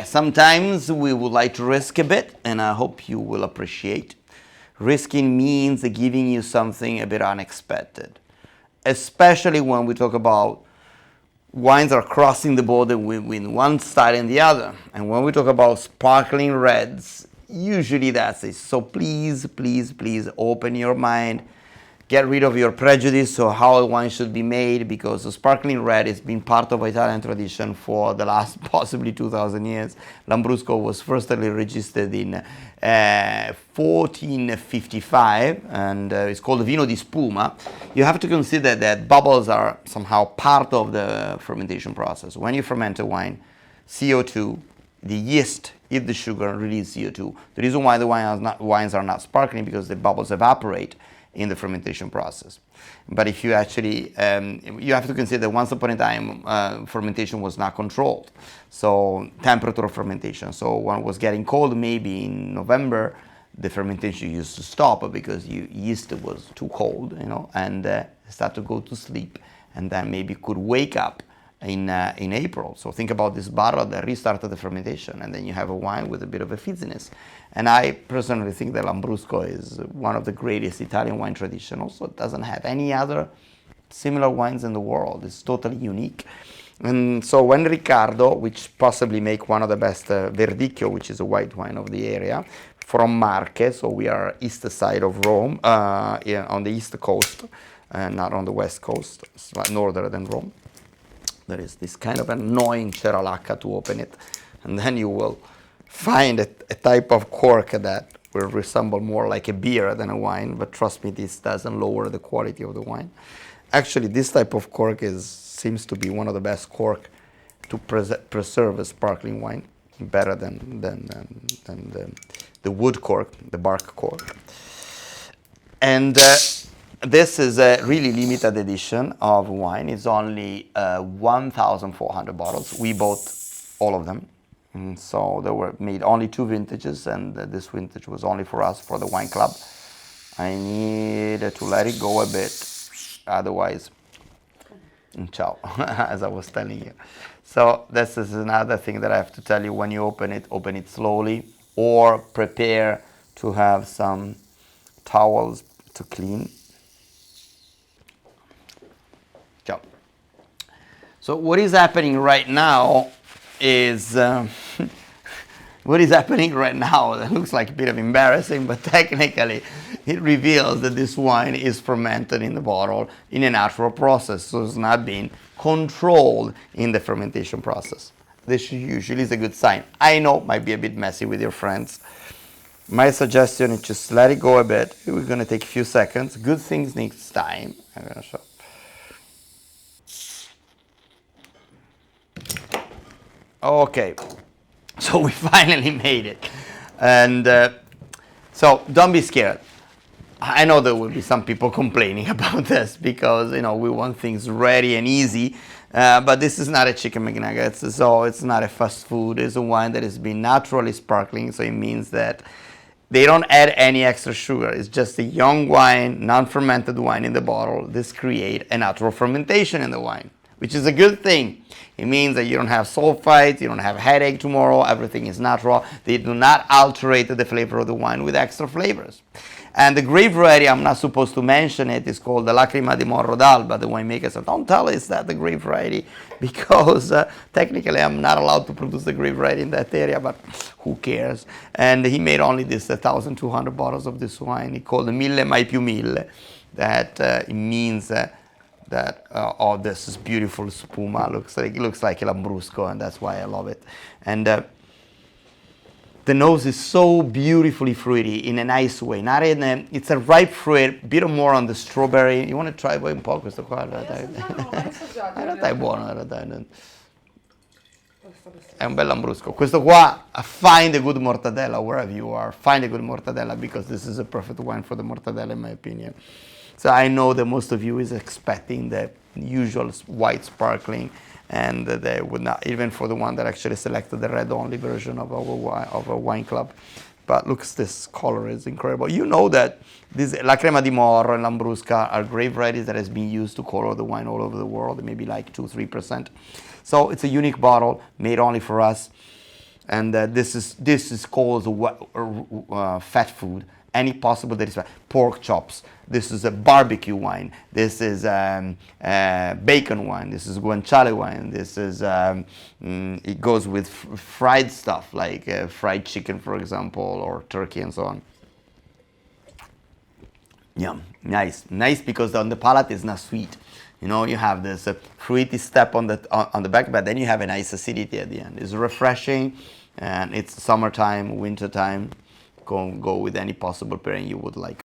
sometimes we would like to risk a bit, and I hope you will appreciate. Risking means giving you something a bit unexpected, especially when we talk about wines are crossing the border with one style and the other. And when we talk about sparkling reds, usually that's it. So please, please, please open your mind. Get rid of your prejudice on how a wine should be made, because the sparkling red has been part of Italian tradition for the last possibly 2,000 years. Lambrusco was firstly registered in 1455, and it's called Vino di Spuma. You have to consider that bubbles are somehow part of the fermentation process. When you ferment a wine, CO2, the yeast eat the sugar and release CO2. The reason why the wines are not sparkling because the bubbles evaporate in the fermentation process. But if you actually, you have to consider once upon a time, fermentation was not controlled. So temperature of fermentation. So when it was getting cold, maybe in November, the fermentation used to stop because yeast was too cold, and start to go to sleep, and then maybe could wake up in April. So think about this bottle that restarted the fermentation, and then you have a wine with a bit of a fizziness. And I personally think that Lambrusco is one of the greatest Italian wine tradition. Also, it doesn't have any other similar wines in the world. It's totally unique. And so when Riccardo, which possibly make one of the best Verdicchio, which is a white wine of the area, from Marche, so we are east side of Rome, on the east coast, not on the west coast, northern than Rome. There is this kind of annoying ceralacca to open it, and then you will find a type of cork that will resemble more like a beer than a wine, but trust me, this doesn't lower the quality of the wine. Actually, this type of cork seems to be one of the best cork to preserve a sparkling wine, better than the wood cork, the bark cork. And this is a really limited edition of wine. It's only 1,400 bottles. We bought all of them. And so they were made only 2 vintages, and this vintage was only for us, for the wine club. I needed to let it go a bit, otherwise, ciao, as I was telling you. So this is another thing that I have to tell you. When you open it slowly, or prepare to have some towels to clean. Ciao. So what is happening right now is what is happening right now. That looks like a bit of embarrassing, but technically it reveals that this wine is fermented in the bottle in a natural process, so it's not being controlled in the fermentation process. This usually is a good sign. I know it might be a bit messy with your friends. My suggestion is just let it go a bit. We're going to take a few seconds. Good things needs time. I'm going to show. Okay, so we finally made it. And so don't be scared. I know there will be some people complaining about this because, we want things ready and easy. But this is not a chicken McNuggets, so it's not a fast food. It's a wine that has been naturally sparkling, so it means that they don't add any extra sugar. It's just a young wine, non-fermented wine in the bottle. This creates a natural fermentation in the wine, which is a good thing. It means that you don't have sulfites, you don't have a headache tomorrow, everything is natural. They do not alter the flavor of the wine with extra flavors. And the grape variety, I'm not supposed to mention it, is called the Lacrima di Morro d'Alba. The winemaker said, don't tell us that the grape variety, because technically I'm not allowed to produce the grape variety in that area, but who cares? And he made only this 1,200 bottles of this wine. He called the Mille Mai Più Mille. That it means this is beautiful spuma. It looks like a Lambrusco, and that's why I love it. And the nose is so beautifully fruity in a nice way. It's a ripe fruit, a bit more on the strawberry. You want to try un po' questo qua? In realtà è buono, in realtà. È un bel Lambrusco. Questo qua, find a good mortadella wherever you are. Find a good mortadella, because this is a perfect wine for the mortadella, in my opinion. So I know that most of you is expecting the usual white sparkling, and they would not, even for the one that actually selected the red-only version of our wine club. But look, this color is incredible. You know that this La Crema di Morro and Lambrusca are grape varieties that has been used to color the wine all over the world, maybe like 2-3%. So it's a unique bottle made only for us. And this is called fat food. Any possible that is fat. Pork chops. This is a barbecue wine. This is bacon wine. This is guanciale wine. This is it goes with fried stuff like fried chicken, for example, or turkey and so on. Yeah, nice because on the palate it's not sweet. You know, you have this fruity step on the back, but then you have a nice acidity at the end. It's refreshing, and it's summertime, wintertime. Go with any possible pairing you would like.